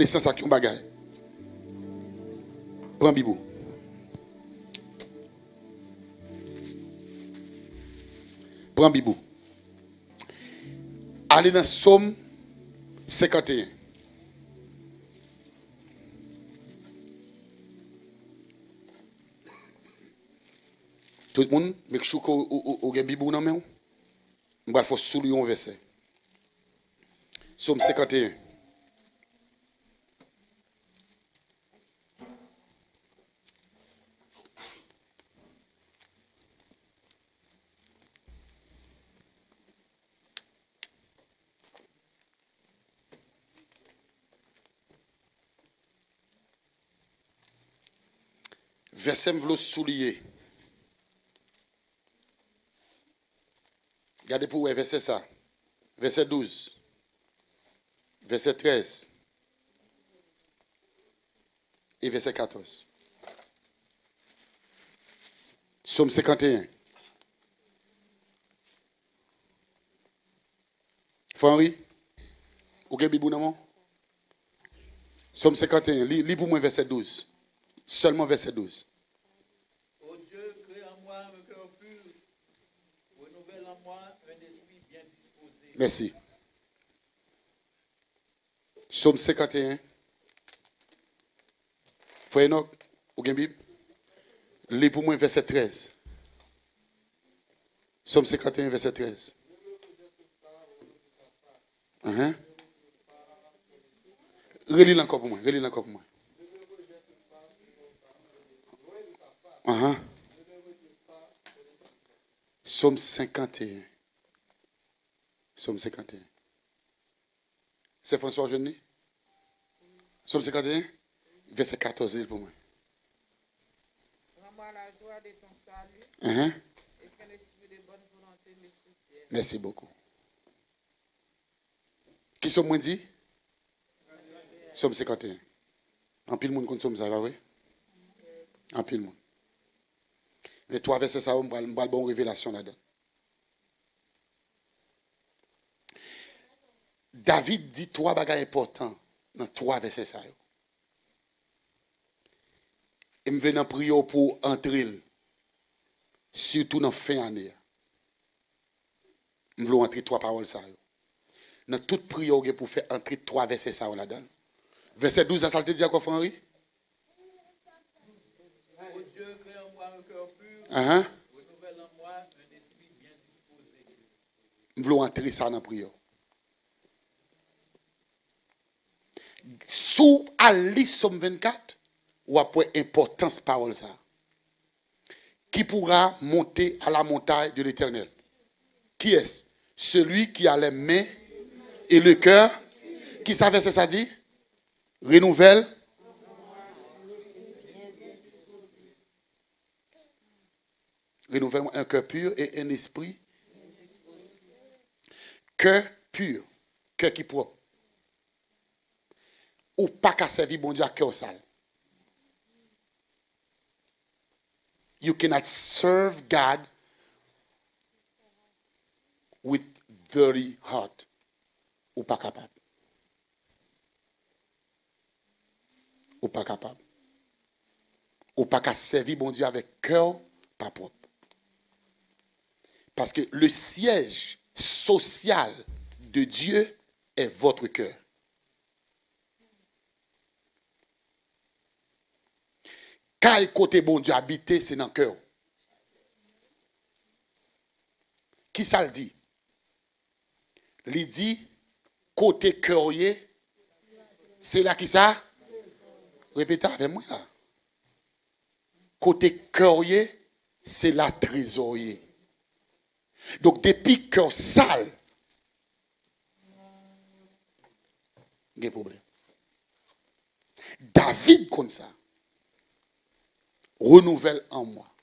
connaissance avec un bagage. Prends Bibou. Prends Bibou. Allez dans Somme 51. Tout le monde, make sure que vous avez Bibou dans main. On va faire souligner un verset. Somme 51. Verset me soulier. Regardez pour vous, verset ça. Verset 12. Verset 13. Et verset 14. Somme 51. Henri, vous avez Bibou non? Somme 51. Lis pour moi verset 12. Seulement verset 12. Ô Dieu, crée en moi un cœur pur, renouvelle en moi un esprit bien disposé. Merci. Somme 51. Frère Enoch, vous avez Bible? Lis pour moi verset 13. Somme 51, verset 13. Relis encore pour moi. Relis encore pour moi. Somme 51. Somme 51. C'est François Jeune. Somme 51, verset 14 pour moi. Rends-moi la joie de ton salut et que l'esprit de bonne volonté me soutienne. Merci beaucoup. Qui sommes-nous dit? Somme 51. En pile monde comme ça, va oui? En pile monde. Mais trois versets, ça, on va une bonne révélation là-dedans. David dit trois bagages importants dans trois versets ça. Et me venant prier pour entrer, surtout dans la fin d'année. Je veux entrer trois paroles ça. Dans toute prière pour faire entrer trois versets ça là-dedans. Verset 12, ça te dit à quoi, Henri? Ô Dieu, crée en moi un cœur pur, renouvelle en moi un esprit bien disposé. Je veux entrer ça dans la prière. Sous Alice Somme 24, ou après importance parole ça. Qui pourra monter à la montagne de l'Éternel? Qui est-ce? Celui qui a les mains et le cœur. Qui savait ce que ça dit? Renouvelle. Renouvellement, un cœur pur et un esprit. Cœur pur. Cœur qui propre. Ou pas qu'à servir bon Dieu à cœur sale. You cannot serve God with dirty heart. Ou pas capable. Ou pas capable. Ou pas qu'à servir bon Dieu avec cœur pas propre. Parce que le siège social de Dieu est votre cœur. Quel côté bon Dieu habité, c'est dans le cœur. Qui ça le dit? Il dit, côté cœur, c'est là qui ça? Répétez avec moi là. Côté cœur, c'est la trésorerie. Donc depuis cœur sale, il y a un problème. David comme ça. Renouvelle en moi.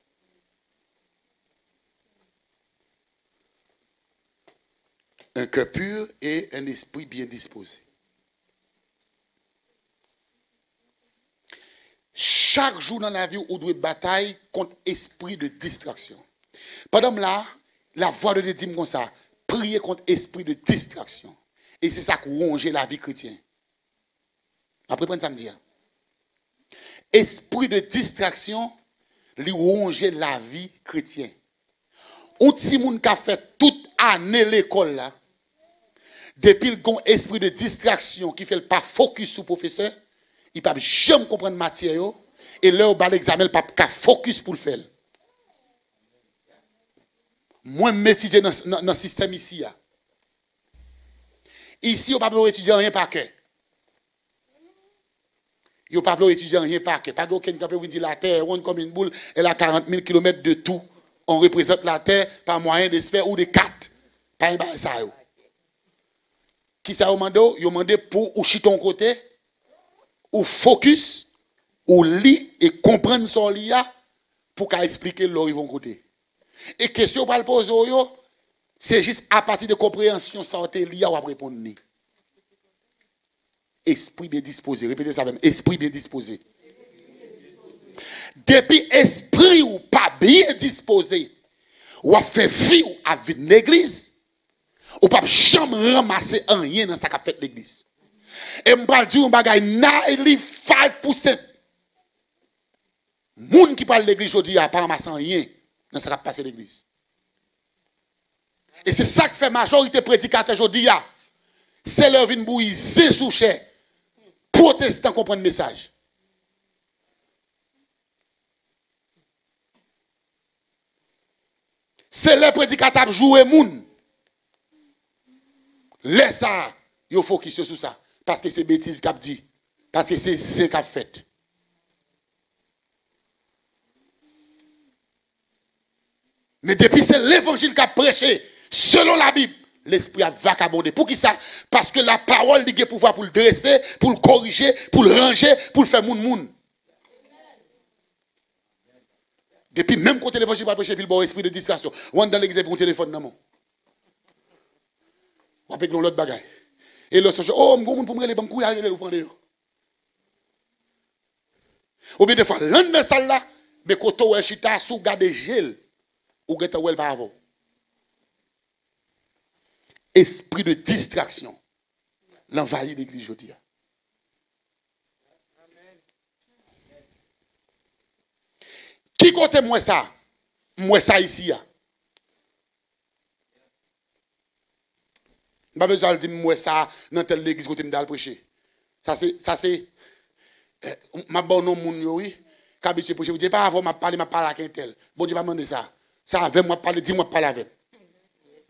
Un cœur pur et un esprit bien disposé. Chaque jour dans la vie, on doit batailler contre esprit de distraction. Pendant là, la voix de Dieu dit comme ça, prier contre esprit de distraction. Et c'est ça qui ronge la vie chrétienne. Après, prendre samedi. Esprit de distraction, lui ronger la vie chrétienne. Un petit monde qui a fait toute année l'école là, depuis le esprit de distraction qui fait pas focus sur le professeur, il ne peut jamais comprendre la matière et là, au l'examen, il ne peut pas focus pour le faire. Moi, je m'étudie dans le système ici. Ici, on ne peut pas étudier rien par cœur. Il ne peut pas étudier rien par cœur. Pas d'aucun qui peut dire la terre, ronde comme une boule, elle a 40 000 km de tout. On représente la terre par moyen de sphères ou de cartes. Pas un ça. Qui ça demande? Il demande pour ou chi ton côté, ou focus, ou lit et comprendre son lia pour qu'à expliquer l'horizon côté. Et question pour le poser, c'est juste à partir de compréhension, ça va lia ou à répondre. Esprit bien disposé. Répétez ça même. Esprit bien disposé. Depuis esprit ou pas bien disposé, ou a fait vivre avec l'église, ou pas jamais ramasser rien dans sa qu'a fait l'église. Et m'pa dire un bagay 95%. Moun qui parle de l'église aujourd'hui a pas ramassé rien dans sa qu'a passé l'église. Et c'est ça que fait majorité prédicateur aujourd'hui. C'est leur vin bouillir sous chair. Protestants comprennent le message. C'est le prédicateur jouer moun. Laisse ça, il faut qu'il se sur ça. Parce que c'est bêtise qu'a dit. Parce que c'est ce qu'a fait. Mais depuis c'est l'évangile qu'a prêché, selon la Bible, l'esprit a vagabondé. Pour qui ça? Parce que la parole a pouvoir pour le dresser, pour le corriger, pour le ranger, pour le faire moun. Depuis même quand l'évangile va prêcher, puis le bon esprit de distraction. On dans l'église pour un téléphone dans mon. On appelle l'autre bagaille. Et l'autre chose, oh, mon pour me aller, bon coup, aller vous prendre. Ou bien des fois, l'un de ça là, mais quand on est chita sous garde gel, ou geta ou elle pas avant. Esprit de distraction l'envahit l'église aujourd'hui. Qui compte moi ça? Moi ça ici. Pas besoin de dire moi ça dans telle l'église côté m'dal prêcher. Ça c'est ma bon nom moun yo oui, qu'habitué prêcher, vous dites pas avant m'a parler avec un tel. Bon Dieu va demander ça. Ça avec moi parler, dis-moi parler avec.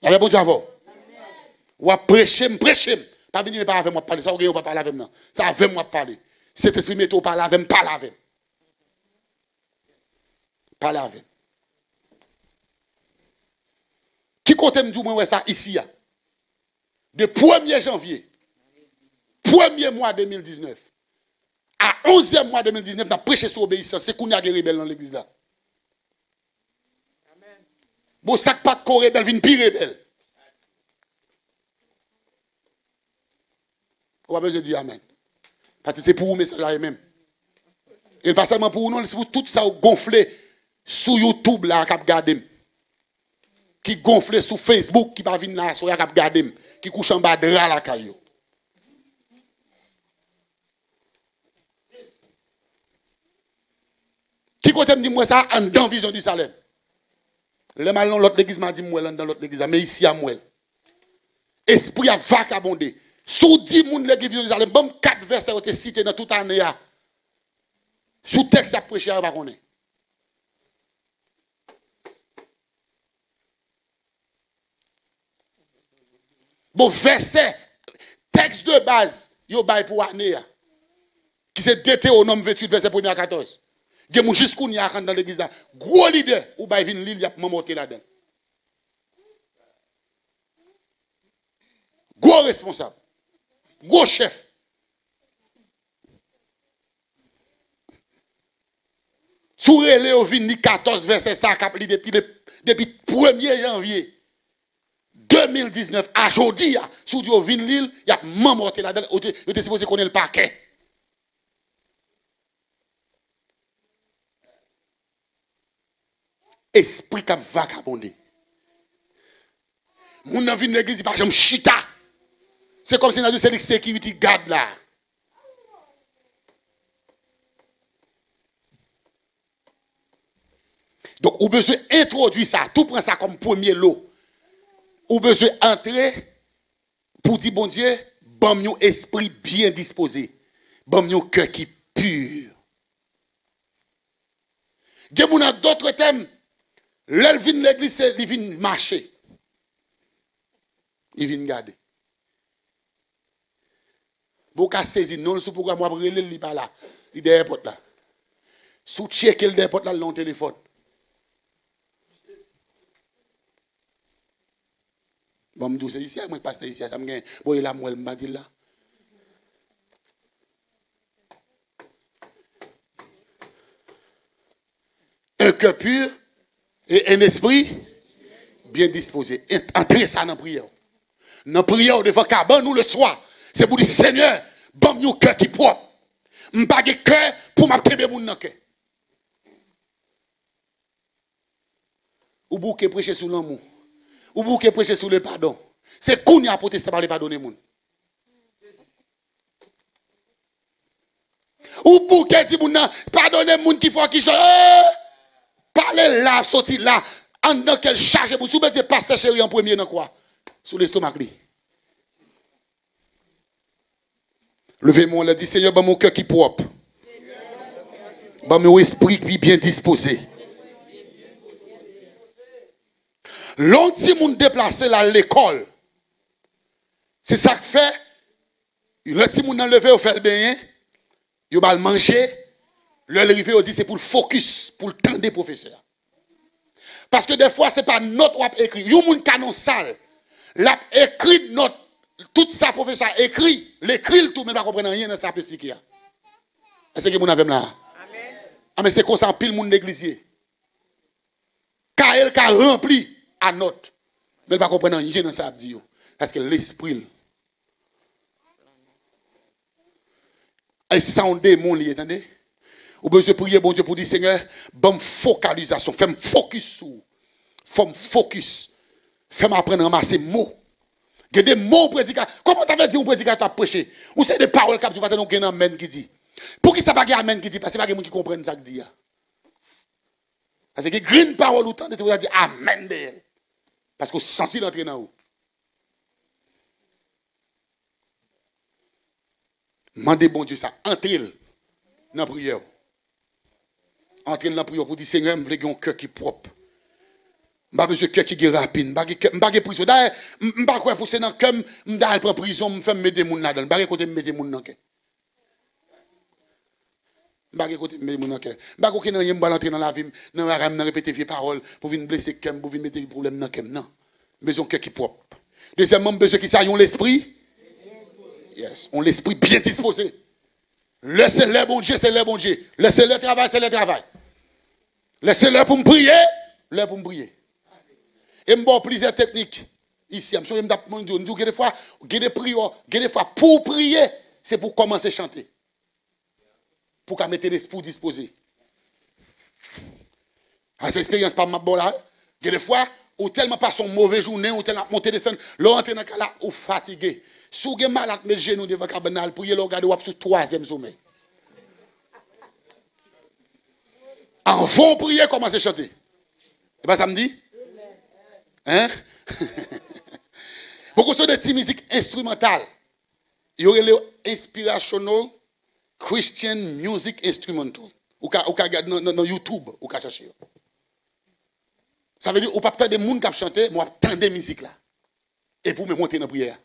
Avec bon Dieu avant. Ou prêcher, pas venir pas avec moi parler, ça ou pas parler avec moi. Ça avec moi parler. Cet esprit métaux parler avec, parler avec. Parler avec. Qui compte me dire moi ça ici? De 1er janvier, 1er mois 2019, à 11e mois 2019, on a prêché sur l'obéissance. C'est qu'on y a des rebelles dans l'église là. Bon, ça pas de rebelle, vient pire rebelle. On va besoin de dire Amen. Parce que c'est pour vous, mais c'est là même. Et pas seulement pour nous, c'est pour tout ça gonflé sur YouTube là, qui regarde. Qui gonflé sur Facebook, qui va venir là, sur la regarde. Qui couche en bas de la caillou. Qui côté me dit moi ça en dans vision du Salem. Le mal dans l'autre église m'a dit moi dans l'autre église mais ici à moi. Esprit a vagabondé. Sous 10 moun l'église vision du Salem, bon 4 versets ont été cités dans toute année là. Sous texte à prêcher à va connaître. Bon, verset, texte de base, yo bay pour année, qui c'est Deutéronome 28, verset 1 à 14. Il y a jusqu'où y a dans l'église là. Gros leader, ou bay vin l'île, y a monté là-dedans. Gros responsable, gros chef. Sous relé au vin 14, verset 5, depuis 1er janvier. 2019, à aujourd'hui, sous Dieu vin l'île, il y a monté là-dedans, il était supposé connaître le paquet. Esprit qui a vagabondé. Moun nan vin l'église, par exemple, chita. C'est comme si on a dit c'est le security guard là. Donc, vous besoin d'introduire ça. Tout prend ça comme premier lot. Vous besoin d'entrer pour dire, bon Dieu, bon, un esprit bien disposé. Bon, un cœur qui est pur. Il y a d'autres thèmes. L'elle vient de l'église, il vient marcher. Il vient garder. Vous pouvez saisir, non, le programme, moi, je ne pas là. Il est derrière la porte là. Sous checker le derrière la porte là, le téléphone. Bon, je dis, c'est ici, moi, je passe ici, ça me gagne. Bon, il a moi, il m'a dit là. Un cœur pur et un esprit bien disposé. Entrez ça dans la prière. Dans la prière, devant Caban, nous le soir, c'est pour dire, Seigneur, bon, nous cœur qui est propre. Je n'ai pas de cœur pour m'abtenir mon cœur. Ou bouquet prêcher sur l'amour. Ou bouquet prêcher sur le pardon. C'est qu'on y a protesté par le pardonner moun. Ou bouquet dit moun pardonner moun qui faut qui change. Parlez là, sorti là, en dans quel charge pour soumettre c'est pasteur chéri en premier dans quoi? Sous l'estomac li. Levez-moi, on a dit Seigneur, bon mon cœur qui propre. Bon mon esprit qui bien disposé. L'on si moun déplacé à l'école. C'est ça que fait. Le si moun enlevé au fait bien, il va manger. Le arrivé on dit c'est pour le focus, pour le temps des professeurs. Parce que des fois c'est pas notre wap écrit. Yon moun canon sale. L'a écrit notre tout ça professeur écrit, l'écrit le tout mais pas comprendre rien dans ça peut expliquer. Est-ce que moun avez là? Amen. Ah mais c'est comme ça pile moun d'églisier. Car elle a rempli à note. Mais elle ne comprend rien dans ça dit. Parce que l'esprit. Et si ça on démon li, attendez. Ou besoin prier bon Dieu pour dire Seigneur, bonne focalisation, fais-moi focus sur. Fais-moi focus. Fais-moi apprendre à ramasser mots. Il y a des mots prédicateur. Comment tu avais dit un prédicateur à prêcher? Ou c'est des paroles que tu vas te donner un amen qui dit. Pour qui ça va dire amen qui dit? Parce que c'est pas quelqu'un qui comprenne ça qui dit. Parce que green parole autant, c'est pour dire amen d'elle. Parce que sensi l'entrer dans vous. Mandez bon Dieu ça. Entrez dans la prière. Entrez dans la prière pour dire Seigneur, je veux un cœur qui est propre. Je veux un cœur qui est rapide. Je veux pas prison. D'ailleurs, je ne veux pas pousser dans le cœur, je veux prendre prison, je veux mettre des gens là-dedans. Je ne veux pas mettre des gens dans le cœur. Je ne veux pas mettre des gens dans le cœur. Je ne veux pas entrer dans la vie, dans la rame, dans répéter vieux paroles, pour venir blesser le cœur, pour venir mettre des problèmes dans le cœur. Non. Je veux un cœur qui est propre. Deuxièmement, je veux qu'ils aient l'esprit. Yes. On l'esprit bien disposé. Laissez-le bon Dieu, c'est le bon Dieu. Laissez-le travail, c'est le travail. Laissez-le pour me prier, le pour me prier. Et je vais plusieurs techniques ici. Je me dis des fois, des fois, pour prier, c'est pour commencer à chanter. Pour qu'on mette l'esprit disposé. À cette expérience, pas ma bonne là. Des fois, ou tellement pas son mauvais journée, ou tellement monter descendre, l'entrée dans le cas là, ou fatigué. Si vous êtes malade, mettez le genou devant le cabanal, priez le regarder sur le troisième sommet. En vont prier, commencez à chanter. Et pas ça me dit? Hein? Beaucoup de petites musiques instrumentales. Il y aurait le inspirational Christian music instrumental. Ou regarder dans YouTube, ou chercher. Ça veut dire, ou pas peut-être des gens qui chantent, moi, tant de musique là. Et pour me monter dans la prière.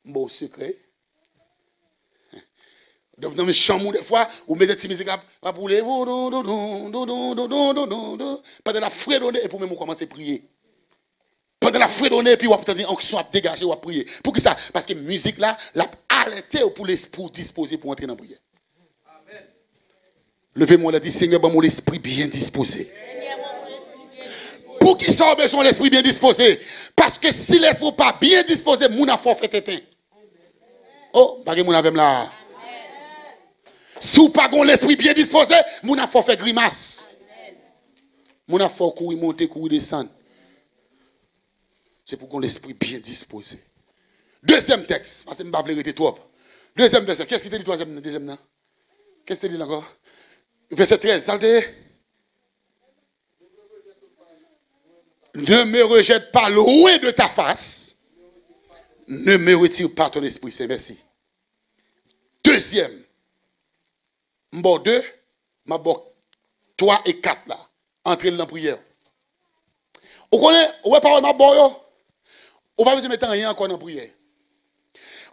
Bon secret. Donc, dans mes chambres, des fois, vous mettez des petites musiques là, pour les. Pendant la fredonner, et pour même commencer à prier. Pendant la fredonner, et puis vous avez une onction à dégager, ou à prier. Pour qui ça? Parce que la musique là, l'a alerté pour l'esprit disposé pour entrer dans la prière. Levez-moi, là, dit Seigneur, bon, mon esprit bien disposé. Pour qui ça a besoin de l'esprit bien disposé? Parce que si l'esprit n'est pas bien disposé, mon a forfait éteint. Oh, pas que mon avait là. Si vous n'avez pas l'esprit bien disposé, mon a forfait grimace. Mon a forfait courir, monter, courir, descendre. C'est pour qu'on l'esprit bien disposé. Deuxième texte, parce que je ne vais pas arrêter trop. Deuxième verset, qu'est-ce qui te dit deuxième? Qu'est-ce que tu dis encore? Verset 13, ça te ne me rejette pas loin de ta face. Ne me retire pas ton Esprit Saint. Merci. Deuxième. Bon, 2, ma bon 3 et 4 là. Entrez dans la prière. Vous connaissez, ouais, parole ma bon yo. On va vous mettre rien encore dans la prière.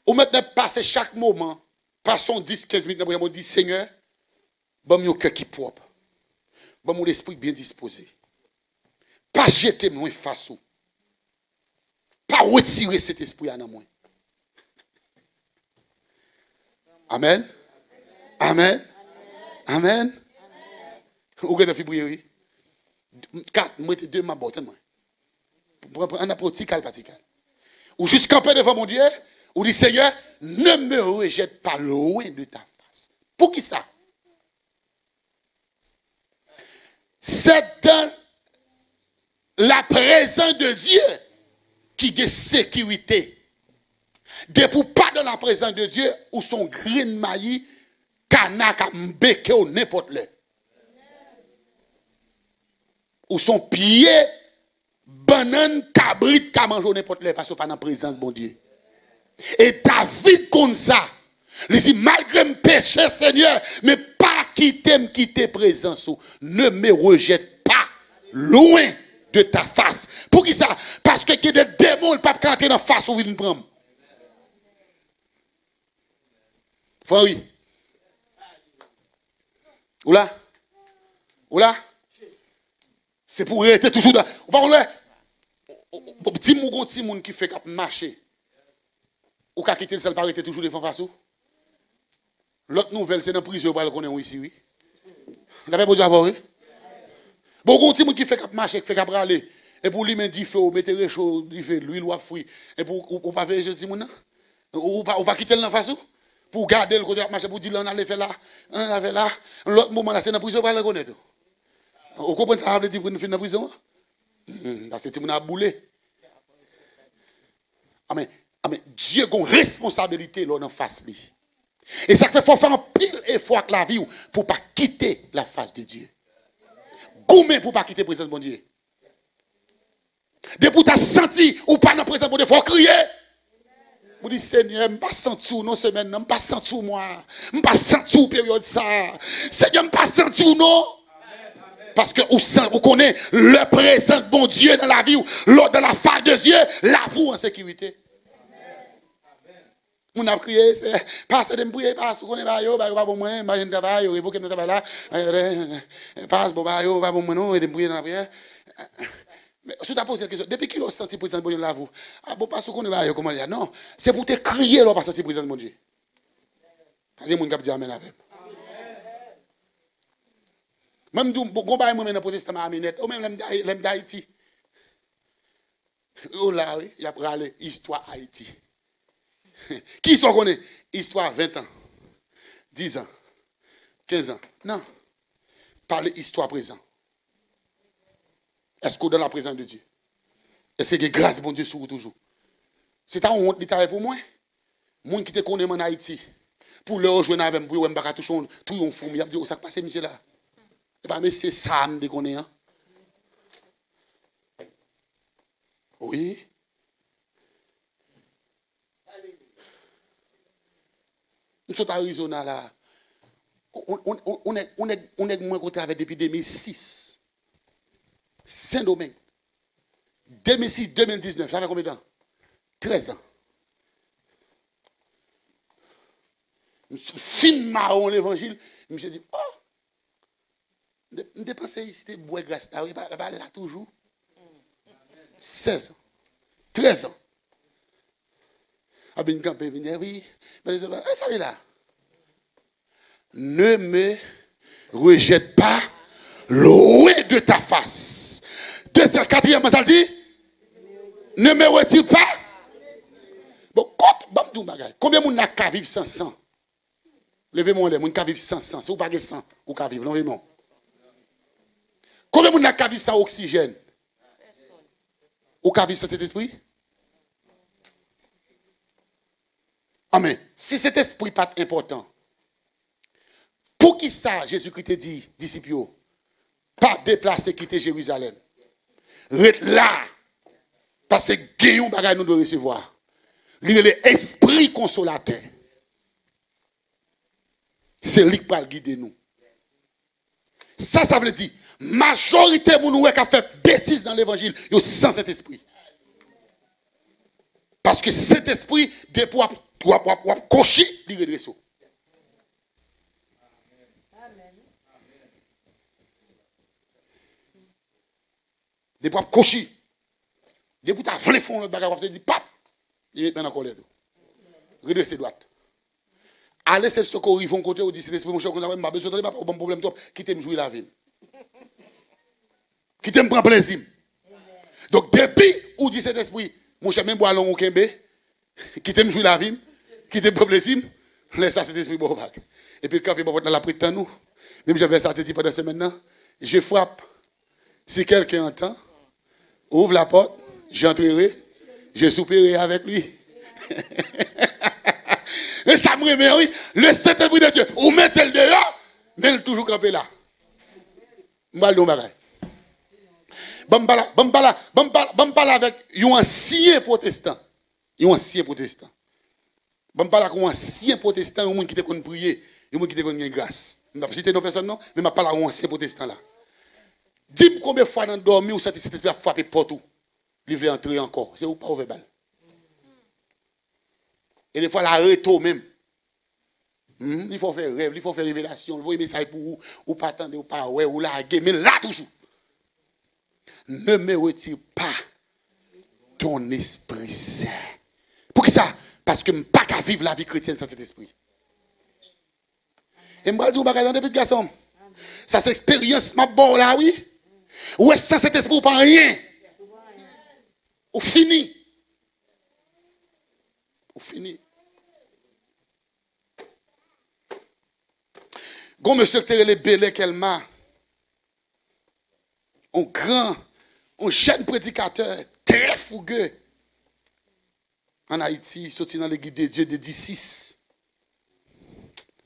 Ou maintenant passer chaque moment, passons 10-15 minutes dans la prière, on dit Seigneur, bon mon cœur qui propre. Bon mon esprit bien disposé. Pas jeter moi face ou. Pas retirer cet esprit à moi. Amen. Amen. Amen. Vous avez fait prier. 4, mettez 2 ma botte. On a pratical. Ou juste camper devant mon Dieu, ou dit Seigneur, ne me rejette pas loin de ta face. Pour qui ça? C'est dans la présence de Dieu qui a sécurité. Depuis pas dans la présence de Dieu, ou son green maïs, kanak, mbeke ou n'importe le. Ou son pied, banane, cabrit, ka mange ou n'importe le, parce que pas dans la présence de mon Dieu. Et David comme ça, il dit, malgré mes péchés, Seigneur, mais pas quitter présence, ne me rejette pas loin de ta face. Pour qui ça? Parce que il y a des démons, ils ne peuvent pas entrer dans la face où ils nous prennent. Oui. Ou là? C'est pour rester toujours dans. Ou pas, petit moun qui fait marcher. Ou qu'à quitter le seul par toujours devant face. L'autre nouvelle, c'est dans la prison, on connaît ici, oui. La paix pour Dieu, oui. Bon, petit moun qui fait marcher, qui fait râler. Et pour lui, dit feu, mettez réchaud, il fait l'huile ou à fruit. Et pour ou pas faire Jésus, ou pas quitter le face. Pour garder le côté de marcher, pour dire, on allait faire là, on allait là. L'autre moment, là, c'est dans la prison, on va le connaître. Vous comprenez ça, on dit pour nous faire dans la prison? Parce que tu m'as boulé. Amen. Dieu a une responsabilité là en face. Et ça fait faut faire un pile effort avec la vie pour ne pas quitter la face de Dieu. Goumé pour ne pas quitter la présence de mon Dieu. Depuis que tu as senti ou pas dans la présence de mon Dieu, il faut crier. Vous dites, Seigneur, je ne pas sentir non semaine, je ne pas sentir moi, je ne pas sentir période ça. Seigneur, je ne pas sentir non. Parce que vous connaissez le présent de mon Dieu dans la vie, dans la face de Dieu, la vous en sécurité. On a prié, c'est passe de me prier, passe, vous connaissez pas, pas bon moi, imagine travail, évoquer notre travail là, passe, bon, pas bon moi, non, et de me prier dans la prière. Mais si tu as posé la question, depuis qu'il a senti présent de mon Dieu là, vous, ah bon, parce qu'on ne va pas comment dire, non, c'est pour te crier là, parce que c'est présent de mon Dieu. Il y a des gens qui disent Amen avec. Même si on va dans le protestant à Aminette, ou même l'aime d'Haïti. Oh là, oui, il y a parlé histoire Haïti. Qui sont connaît? Histoire 20 ans, 10 ans, 15 ans. Non. Parler histoire présent. Est-ce que dans la présence de Dieu? Est-ce que grâce bon Dieu sur vous toujours? C'est un honte l'État pour moi. Moi qui te connais en Haïti, pour le rejoindre avec moi, je vais toucher tout un fou. Il a dit, où ça passe, monsieur là? Et bien, mais c'est ça, je connais. Hein? Oui. Nous sommes à Arizona là. On est moins côté avec depuis 2006. Saint-Domingue. 2006-2019, ça fait combien de temps? 13 ans. Je suis fin marron l'évangile. Je me suis dit, oh, je dépense ici, c'était bois grâce. Là, là toujours. 16 ans. 13 ans. Ah ben, quand il vient, oui, ça est là. Ne me rejette pas loin de ta face. Deuxième, quatrième, ça dit, ne me retire pas. Bon, combien de monde n'a qu'à vivre sans sang? Levez-moi les, monde qu'à vivre sans sang. Si vous n'avez pas de sang, vous n'avez vivre, non, non. Combien de monde n'a qu'à vivre sans oxygène? Vous n'avez vivre sans cet esprit? Amen. Si cet esprit n'est pas important, pour qui ça, Jésus-Christ dit, disciples, pas déplacer, quitter Jérusalem. Reste là. Parce que gagnons bagay nous de recevoir. L'esprit consolateur. C'est lui qui va guider nous. Ça veut dire, majorité de nous qui a fait bêtise dans l'évangile, ils sans cet esprit. Parce que cet esprit, des pour cocher, il redresse. Des pour cocher. Des pour t'avoir fond le bagage, tu dis, pap, il met dans la colère. Redresse droite. Allez, c'est ce qu'on arrive, on côté, on dit, cet esprit, mon cher, on a besoin de pas un bon problème, quittez-moi jouer la ville. Quittez-moi prendre plaisir. Donc, depuis, où dit cet esprit, mon cher, même bois long au Kembe, quittez-moi jouer la ville, quittez-moi prendre plaisir, laisse ça cet esprit bon vague. Et puis, quand il va dans la prise de nous, même j'avais ça dit pendant ce maintenant, je frappe. Si quelqu'un entend, ouvre la porte, j'entrerai, je souperai avec lui. Et ça me remet, oui, le Saint-Esprit de Dieu, ou mettez le dehors, mais il est toujours campé là. M'bal don bagay. Bambala avec un ancien protestant. Un ancien protestant. Bambala avec un ancien protestant, un monde qui te connaît prier, un monde qui te connaît grâce. Je ne vais pas citer nos personnes, non, mais je parle avec un ancien protestant là. Dis-moi combien de fois dans le dormi, ou cet esprit a frappé partout. Il veut entrer encore. C'est ou pas ouvert balle. Et des fois, la retour même. Il faut faire rêve, il faut faire révélation, il faut un message pour vous, ou pas attendre, ou pas, ouais, ou larguer, mais là toujours. Ne me retire pas ton esprit saint. Pour qui ça? Parce que je ne peux pas vivre la vie chrétienne sans cet esprit. Et je vais dire, dans des petits garçons, ça c'est expérience, ma bonne là, oui. Ou est-ce sans cet esprit ou pas rien? Ou fini. Ou fini. Gon monsieur qui les belé qu'elle m'a. Un grand, un jeune prédicateur très fougueux. En Haïti, sorti dans l'église de Dieu de 16.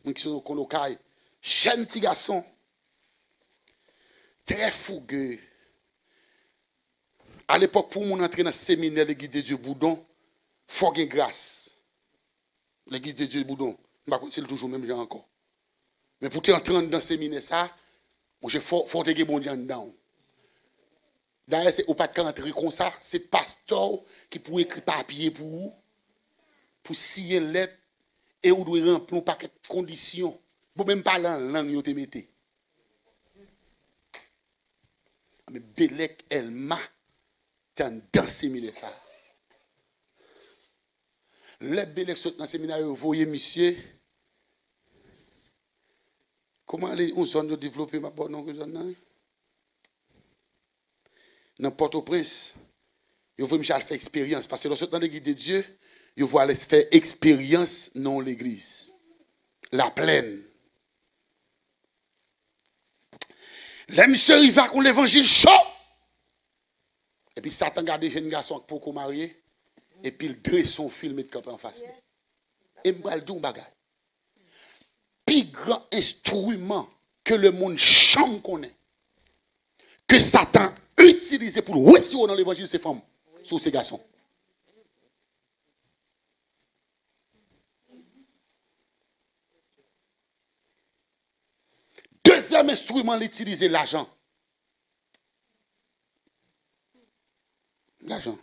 Mon qui sont colocaille. Jeune petit garçon. Très fougueux. À l'époque, pour mon entrer dans le séminaire de l'église de Dieu Boudon, il faut gagner grâce. L'église de Dieu Boudon. Je ne sais pas si c'est toujours même genre encore. Mais pour entrer dans le séminaire, ça, il faut que bon Dieu dedans. D'ailleurs, c'est au pas de rentrer comme ça, c'est pasteur qui peut écrire papier pour vous, pour signer une lettre, et vous devez remplir un paquet de conditions. Vous ne même pas la langue, vous te mettez. Mais Bélec, elle m'a dans le séminaire. Ça. Le Bélec saute dans le séminaire, vous voyez, monsieur. Comment les zones de développer ma bonne zone? Dans Port-au-Prince, vous voyez Michel faire expérience. Parce que lorsque dans l'église de Dieu, vous voyez faire expérience dans l'église. La plaine. Les monsieur, il va avec l'évangile chaud. Et puis Satan garde des jeunes garçons pour qu'on marie. Et puis il dresse son film et de camper en face. Et il va dire un bagage. Plus grand instrument que le monde chante connaît, que Satan utilise pour retirer dans l'évangile ces femmes, sur ces garçons. Deuxième instrument, l'utiliser l'argent. L'argent.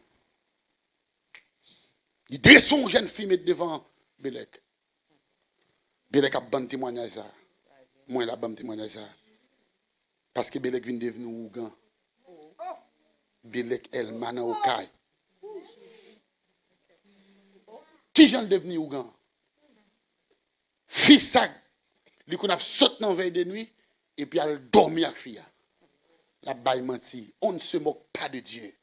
Il dresse son jeune fille devant Bélec. Bélec a bon témoignage ça. Moi, il a bon témoignage ça. Parce que Bélec vient devenir Ougan. Bélec, elle mana au caille. Qui vient devenir Ougan? Fils ça, lui qu'on a sauté dans la veille de nuit, et puis elle dormi avec fille. La baille menti. On ne se moque pas de Dieu.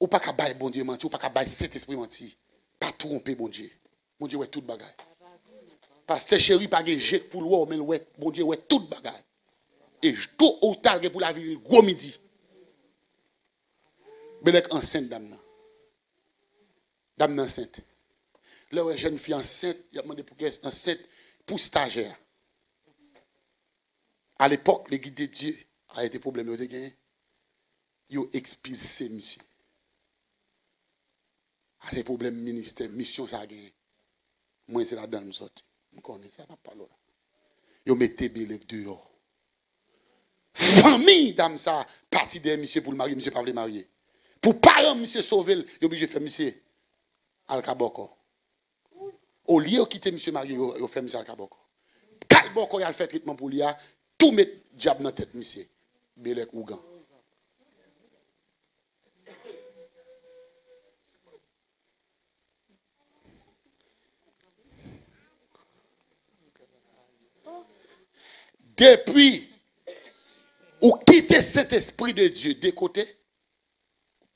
Ou pas qu'à baille bon Dieu menti, ou pas qu'à baille cet esprit menti. Pas tromper bon Dieu. Bon Dieu, ouais, tout bagaille. Parce que chéri, pas de jet pour l'eau, mais ouais, bon Dieu, ouais, tout bagaille. Et tout au talgue pour la ville, gros midi. Bélec enceinte, dame. Dame enceinte. Là, ouais, jeune fille enceinte, il a demandé pour qu'elle soit enceinte pour stagiaire. À l'époque, l'église de Dieu a été problème de gagner. Yo expulsé monsieur. A ces problèmes ministère, mission ça gagné. Moi c'est là-dedans me sorti. Je connais ça pas là. Yo mettez Bélec dehors. Famille dame ça parti de monsieur pour le marier, monsieur pas le marier. Pour parents monsieur sauver, yo obligé faire monsieur al kaboko. Au lieu de quitter monsieur marié, yo fait monsieur al kaboko. Kaboko il a fait traitement pour lui, tout mettre diable dans tête monsieur. Bélec Ougan. Depuis ou quitter cet esprit de Dieu de côté,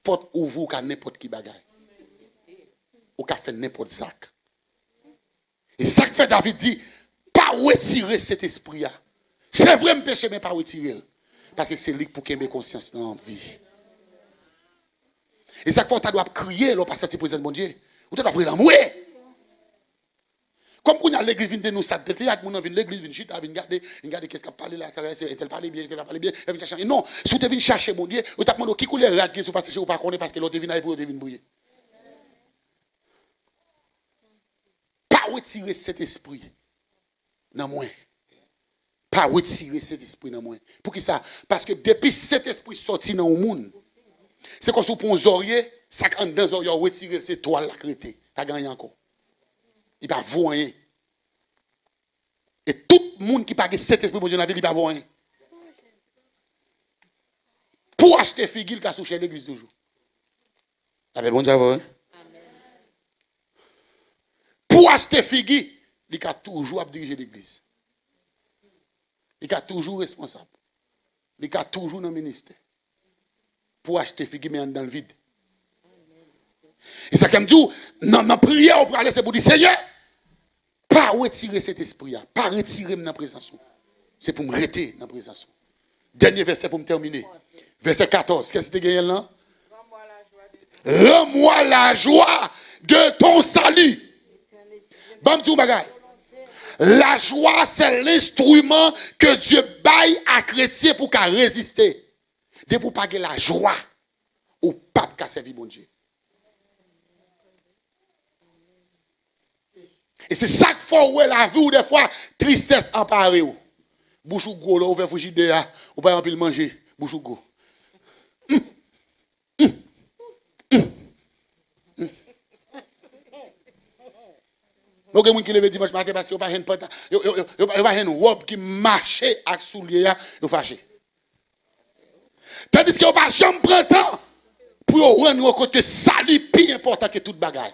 porte ouvre ou n'importe qui bagaille. Ou qu'a fait n'importe ça. Et ça que fait David dit, pas retirer cet esprit-là. C'est vrai me péché, mais pas retirer. Parce que c'est lui pour qu'il ait conscience dans la vie. Et ça que tu dois crier, là, parce que tu présentes mon Dieu. Ou tu dois prier l'amour. Comme quand l'église vient de nous ça, l'église vient chute, vient regarder qu'est-ce qu'elle parle là, elle parle bien, elle parle bien, elle vient chercher. Non, si tu viens chercher mon Dieu, ou tu as demandé qui coule les rats qui sont passés chez vous pas connaître parce que l'autre vient là pour vient briller. Pas retirer cet esprit dans moi. Pas retirer cet esprit dans moi. Pour qui ça? Parce que depuis cet esprit sorti dans le monde, c'est comme si on prend un oreiller, ça quand dans oreiller retirer cette toile là crété, t'as gagné encore. Il va voir rien. Et tout le monde qui parle de cet esprit de Dieu dans la vie, il va voir rien. Pour acheter figue, il a souché l'église toujours. Avec bon Dieu, hein? Pour acheter figue, il a toujours dirigé l'église. Il a toujours responsable. Il a toujours dans le ministère. Pour acheter figue, mais dans le vide. Et ça qui me dit, dans ma prière, on peut aller, c'est pour dire, Seigneur, pas retirer cet esprit-là, pas retirer dans la présence. C'est pour me rester dans la présence. Dernier verset pour me terminer. Verset 14. Qu'est-ce que tu gagné là? Rends-moi la joie de ton salut. Bon, tout bagaille. La joie, c'est l'instrument que Dieu baille à chrétien pour qu'à résister. De pour pas la joie au pape qui a servi mon Dieu. Et c'est ça qu'il faut ouais la vie ou des fois tristesse emparée ou. Bouchou gros là ouvert frigidaire ou pas en pile manger, bouchou gros. Donc quelqu'un qui lève dimanche matin parce que pas une pantalon, pas une robe qui marche avec soulier, yo fâché. Tandis que pas jamais prendre temps pour rendre compte que salut plus important que toute bagaille.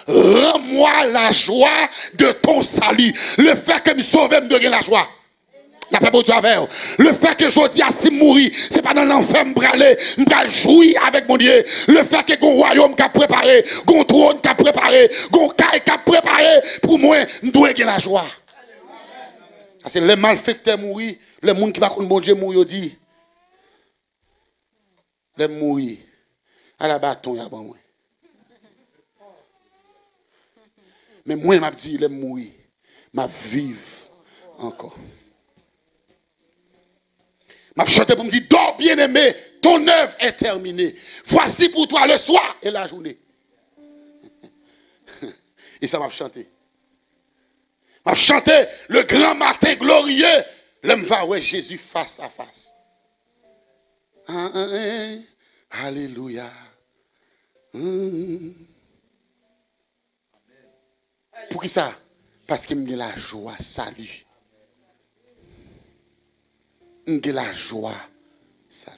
Rends-moi la joie de ton salut. Le fait que me sauve me donne la joie. La paix pour toi. Le fait que je dis à si mourir, ce n'est pas dans l'enfer me braler, jouir avec mon Dieu. Le fait que mon royaume qu'a préparé, mon trône qu'a préparé, mon caille qu'a préparé, pour moi, me doit la joie. C'est les malfaiteurs mourir, les gens qui ne connaissent pas bon Dieu mourir, dit. Les mourir. À la bâton, il y a bon moi. Mais moi, je dis, il est mourir. Je vive encore. Je chante pour me dire, dors bien aimé, ton œuvre est terminée. Voici pour toi le soir et la journée. Et ça m'a chanté. M'a chanté le grand matin glorieux. L'homme va ouais Jésus face à face. Alléluia. Pour qui ça? Parce qu'il me la joie, salut. Il me la joie, salut.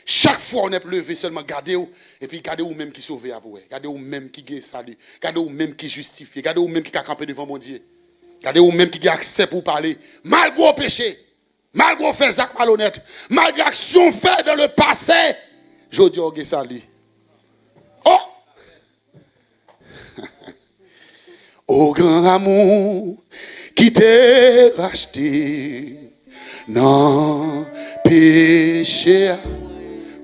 Chaque fois on est levé seulement gardez vous et puis gardez vous même qui sauve à vous. Gardez vous même qui gagne salut. Gardez vous même qui justifie. Gardez vous même qui a campé devant mon Dieu. Gardez vous même qui a accès pour parler. Malgré péché, malgré fait actes malhonnêtes, malgré action faite dans le passé, je dis au salut. Oh! Au grand amour qui t'est racheté, non péché,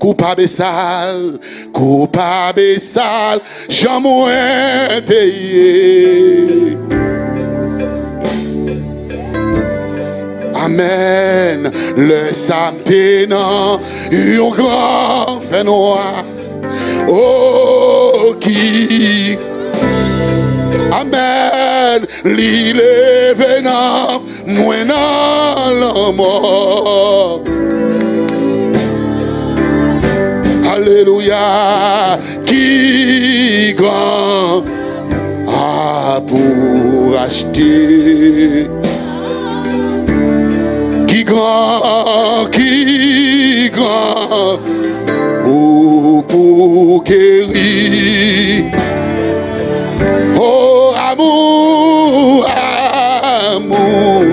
coupable sale, jamais payé. Amen. Le samedi non, un grand fait noir. Oh, qui. Amen. L'île est venant, moi dans la mort. Alléluia. Qui grand a pour acheter. Qui grand ou pour guérir. Oh amour, amour.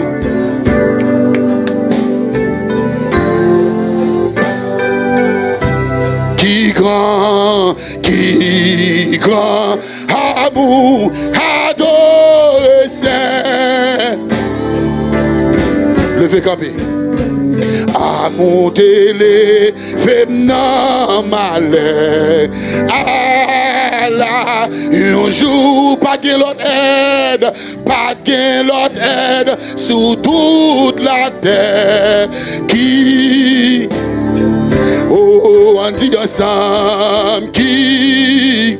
Qui grand amour, adoré Saint. Levez campé. Amour délé, fait non malheur. Allah, un jour, pas de l'autre aide, pas de l'autre aide, sous toute la terre. Qui, oh, on dit ensemble, qui,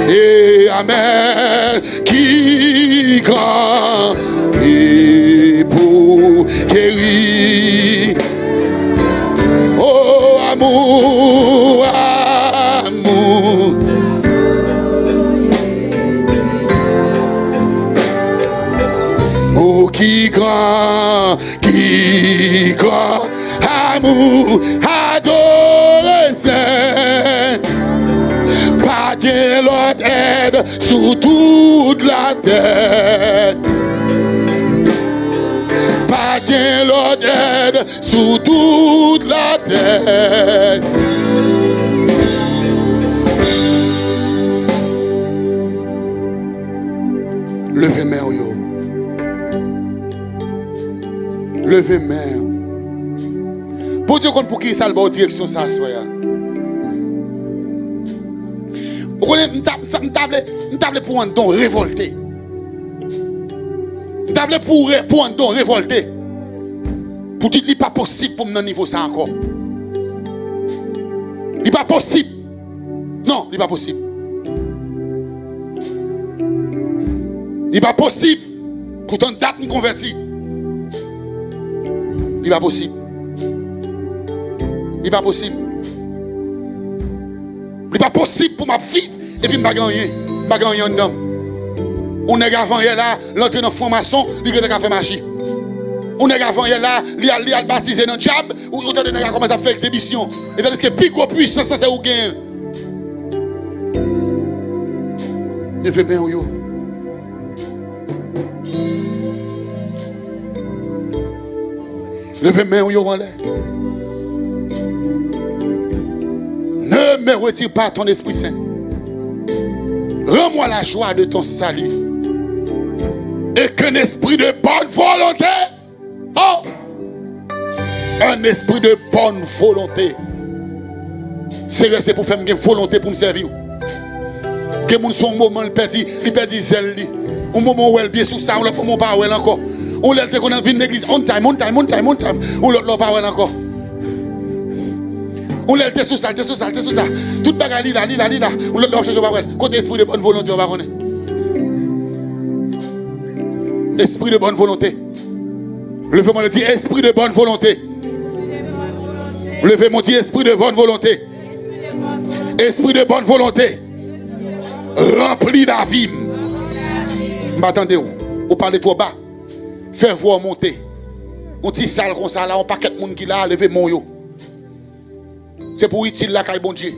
et amen, qui grand et pour guérir. Oh amour, amour. Oh qui grand amour, adolescent. Pas de l'autre aide sous toute la terre. Pas de l'autre aide sous toute la terre. Levez main, yo. Levez main. Pour Dieu qu'on pour qui ça le bon direction ça soya. Vous connaissez, m'table pour un don révolté. M'table pour un don révolté. Pour dire qu'il n'est pas possible pour me donner niveau ça encore. Il n'est pas possible. Non, il n'est pas possible. Il n'est pas possible. Pourtant, date me converti. Il n'est pas possible. Il n'est pas possible. Il n'est pas possible pour ma vivre et puis je ne vais pas gagner dedans. On est avant hier là, l'entrée dans la formation, il a fait magie. On est avant hier là, il a baptisé dans le job, ou il a commencé à faire exhibition. Et tandis que plus gros puissance, c'est où gain. Levez bien yo. Levez bien yo en l'air. Ne me retire pas ton Esprit Saint. Rends-moi la joie de ton salut. Et qu'un esprit de bonne volonté. Oh! Un esprit de bonne volonté. C'est pour faire une volonté pour me servir. Que mon son moment il perdit zèle. Un moment où elle bien sous ça, on l'a pas mon pas encore. On l'a dit qu'on a vu une église. On time. On l'a pas encore. On l'a dit sous ça. Toute bagarre là. On l'a cherché pas ouais. Côté esprit de bonne volonté, on va connaître. Esprit de bonne volonté. Levez-moi le dit esprit de bonne volonté. Levez-moi dit esprit de bonne volonté. Esprit de bonne volonté. Rempli d'avim. M'attendez où? Vous parlez trop bas. Faites voir monter. On dit salle comme ça là, on paquet de monde qui là, levez mon yo. C'est pour utile la caille bon Dieu.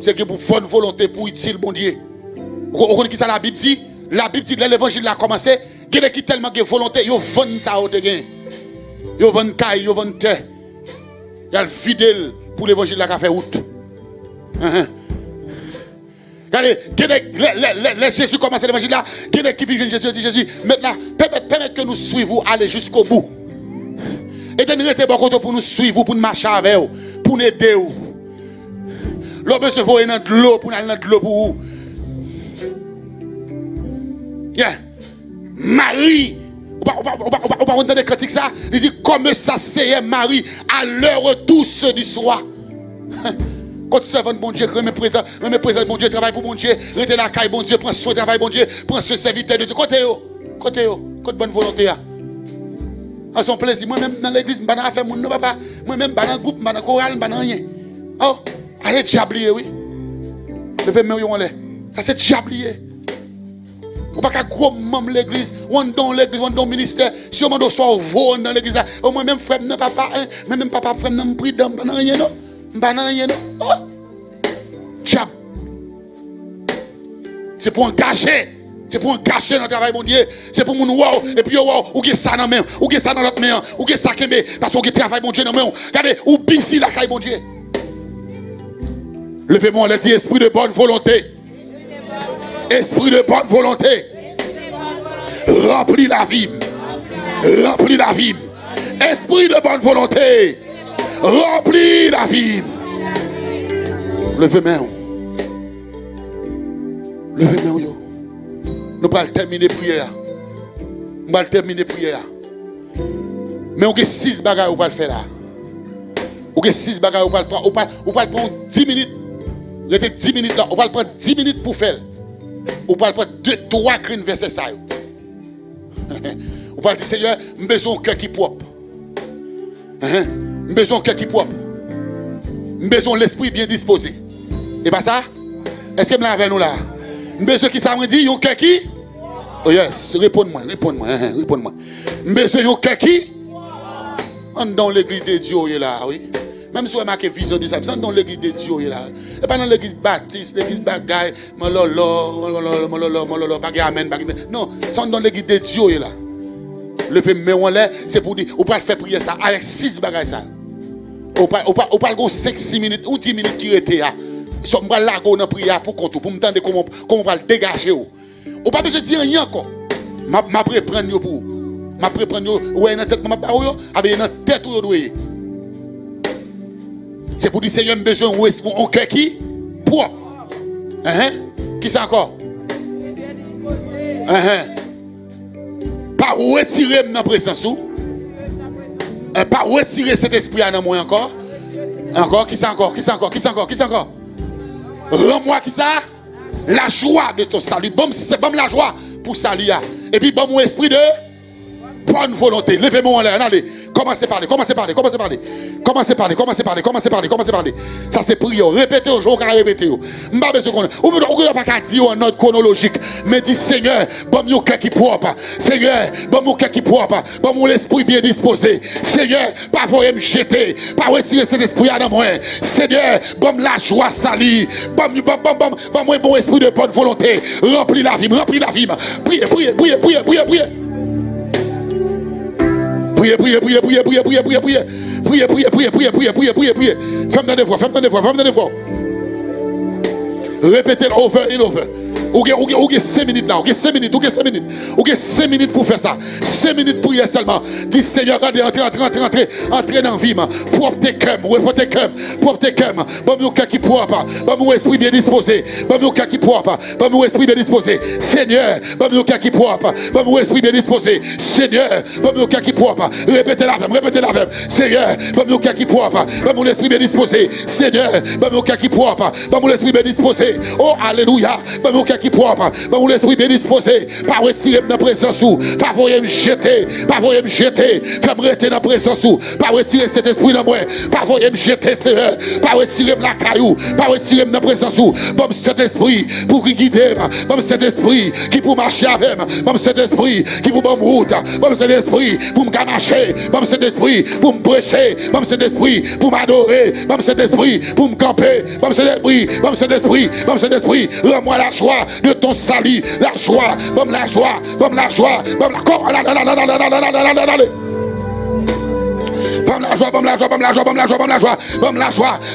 C'est que pour bonne volonté, pour utile bon Dieu. Vous comprenez qui ça la Bible dit? La Bible dit que l'évangile a commencé. Il y a qui tellement de volonté, ils vendent ça au dégât. Ils vendent caille, ils vendent terre. Il y a le fidèle pour l'évangile qui a fait route. Regardez, les Jésus commence l'évangile là. Il y a qui vivent Jésus dit Jésus, maintenant, permettez que nous suivons, aller jusqu'au bout. Et de nous rester bon côté pour nous suivre, pour nous marcher avec vous, pour nous aider. L'homme se voit dans de l'eau, pour nous aller dans de l'eau pour vous. Yeah. Marie. On va entendre des critiques ça. Il dit comme ça c'est Marie à leur retour du soir. Quand tu servant bon Dieu, remets présent bon Dieu, travaille pour bon Dieu, rete la caille bon Dieu, prends soin travail bon Dieu, prends ce serviteur de Dieu. Côté bonne volonté. À son plaisir, moi-même dans l'église, je ne vais pas faire mon papa. Moi-même, dans le groupe, dans le choral, je ne vais pas rien. Oh, c'est diablier, oui. Levez-moi, on l'est. Ça, c'est diablier. On ne peut pas gros membre l'église, on dans l'église, on dans le ministère. Si on doit soit au dans l'église, au moins même frère, non papa, même papa, frère, non prie d'homme, je ne vais pas rien, non. Je ne vais pas rien, non. Oh, diable. C'est pour engager. C'est pour engager dans le travail, mon Dieu. C'est pour mon wow. Et puis, wow, ou get ça dans la main, ou get ça dans l'autre main, ou get ça qui est, parce qu'on travaille, mon Dieu, dans la main. Regardez, ou busy la caille, mon Dieu. Levez-moi, on dit esprit de bonne volonté. Esprit de bonne volonté. Remplis la vie. Remplis la vie. Esprit de bonne volonté. Remplis la vie. Levez-moi. Levez-moi, yo. Nous allons terminer la prière. Nous allons terminer la prière. Mais on a 6 bagages pour le faire là. On a 6 bagages pour le prendre. On va prendre 10 minutes. Il y a 10 minutes là. On va prendre 10 minutes pour faire. On va prendre 2-3 crines verset ça. On va dire Seigneur, j'ai besoin d'un cœur qui propre. J'ai besoin d'un cœur qui propre. J'ai besoin de l'esprit bien disposé. Et pas ça? Est-ce que vous l'avez nous là? J'ai besoin qui ça me dit, un cœur qui? Oh yes, réponds-moi. J'ai besoin d'un cœur qui? On dans l'église de Dieu là, oui. Même si on a marqué vision de ça, on dans l'église de Dieu là. Et pas dans l'église baptiste, l'église bagaille, mololo, bagaille amen, bagaille. Non, c'est dans l'église de Dieu là. Le fait mais on là, c'est pour dire, on peut faire prier ça avec 6 bagailles ça. On parle 5-6 minutes ou 10 minutes qui étaient là. On va là dans la prière pour me tendre comment on va le dégager. On pas besoin de dire rien encore. Ma prendre yo pour. Ma prendre ouais dans tête ma parole avec dans tête yo doué. C'est pour dire Seigneur besoin un cœur qui propre. Qui ça encore? Pas retirer dans présence ou pas retirer cet esprit dans moi encore. Encore qui ça encore? Rends-moi qui ça? La joie de ton salut. C'est bon la joie pour saluer. Et puis bon mon esprit de bonne volonté. Levez-moi en l'air. Allez, commencez à parler. Ça c'est prière. Répétez au jour, répétez. On pas besoin qu'on. On ne pas qu'à dire en ordre chronologique. Mais dis Seigneur, bon mon cœur qui propre. Seigneur, bon mon cœur qui propre. Bon mon esprit bien disposé. Seigneur, pas voyer me jeter, pas retirer cet esprit dans moi. Seigneur, bon la joie salie. Bon moi bon esprit de bonne volonté. Remplis la vie. Priez. Priez. Femme dans des voix. Répétez over and over. Ou 5 minutes là, ou 5 minutes pour faire ça. 5 minutes pour prier seulement. Dis Seigneur, entrez dans la vie. Propre tes cœurs. Bon mon cœur qui propre. Bon mon esprit bien disposé. Seigneur, bon mon cœur qui propre. Bon mon esprit bien disposé. Seigneur, bon mon cœur qui propre. Répétez la même. Seigneur, bon mon cœur qui propre. Bon mon esprit bien disposé. Seigneur, bon mon cœur qui propre. Bon mon esprit bien disposé. Oh, alléluia. Bon mon cœur qui propre. Bon mon esprit bien disposé. Pas retirer dans la présence ou. Pas voyer me jeter. Fais-moi rester dans la présence ou. Pas retirer cet esprit dans moi. Pas voyer me jeter, Seigneur. Pas retirer la caillou. Pas retirer dans la présence ou. Bon cet esprit pour guider. Bon cet esprit qui pour marcher avec. Bon cet esprit qui pour bonne route. Bon cet esprit pour me ganacher. Bon cet esprit pour me prêcher. Bon cet esprit pour m'adorer. Bon cet esprit pour me camper. Bon cet esprit. Rends-moi la joie de ton salut. La joie. Bon la joie. Bon la joie, bam la joie, bam la joie, bam la joie, bam la joie, bam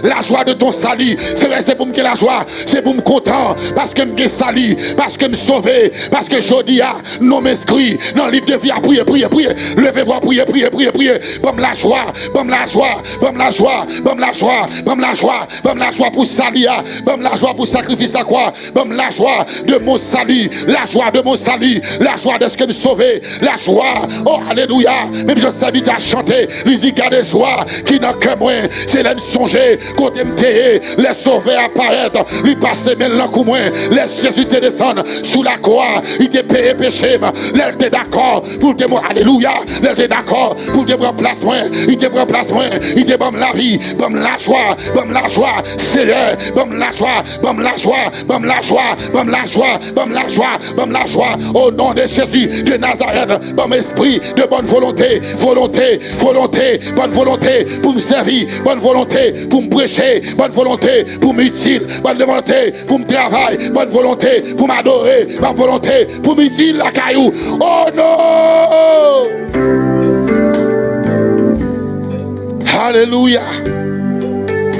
la joie de ton salut. C'est vrai, c'est pour me la joie, c'est pour me content, parce que me salut, parce que me sauver, parce que je dis à non m'inscrit dans le livre de vie à prier, prier, prier. Levez-vous à prier, prier, prier, prier. Bam la joie, bam la joie, bam la joie, bam la joie, bam la joie, bam la joie pour salia, bam la joie pour sacrifice à quoi, bam la joie de mon salut, la joie de mon salut, la joie de ce que me sauver, la joie, oh alléluia, même je s'habite à chanter, les de joie qui n'a que moi, c'est l'aime songer, côté me les sauver apparaître, lui passer maintenant coup moins, laisse Jésus te descendre sous la croix, il te paye péché, l'aile t'es d'accord pour te moi, alléluia, l'aile t'es d'accord pour te prendre place moi, il te prend place moi, il te donne la vie, donne la joie, Seigneur, donne la joie, donne la joie, donne la joie, donne la joie, donne la joie, donne la joie, au nom de Jésus de Nazareth, dans esprit de bonne volonté, bonne volonté pour me servir, bonne volonté pour me prêcher, bonne volonté pour m'utile, bonne volonté pour me travailler, bonne volonté pour m'adorer, bonne volonté pour m'utile la caillou. Oh non! Alléluia!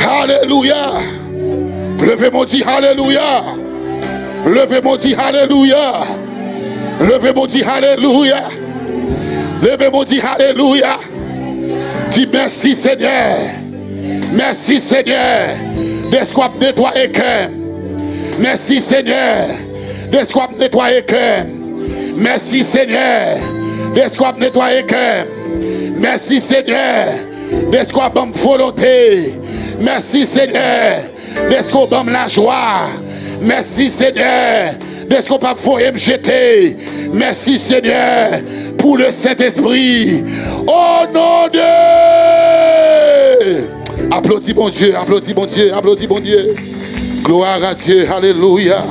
Alléluia! Levez mon dit Alléluia! Levez mon dit Alléluia! Levez mon dit Alléluia! Levez mon dit Alléluia! Dis merci Seigneur! Merci Seigneur! De ce qu'on nettoie cœur! Merci Seigneur! De ce qu'on nettoie cœur! Merci Seigneur! De ce qu'on nettoie cœur! Merci Seigneur! De ce qu'on donne volonté! Merci Seigneur! De ce qu'on donne la joie! Merci Seigneur! De ce qu'on peut me jeter! Merci Seigneur! Pour le Saint-Esprit! Au nom de... Applaudis bon Dieu, applaudis bon Dieu, applaudis bon Dieu! Gloire à Dieu, alléluia!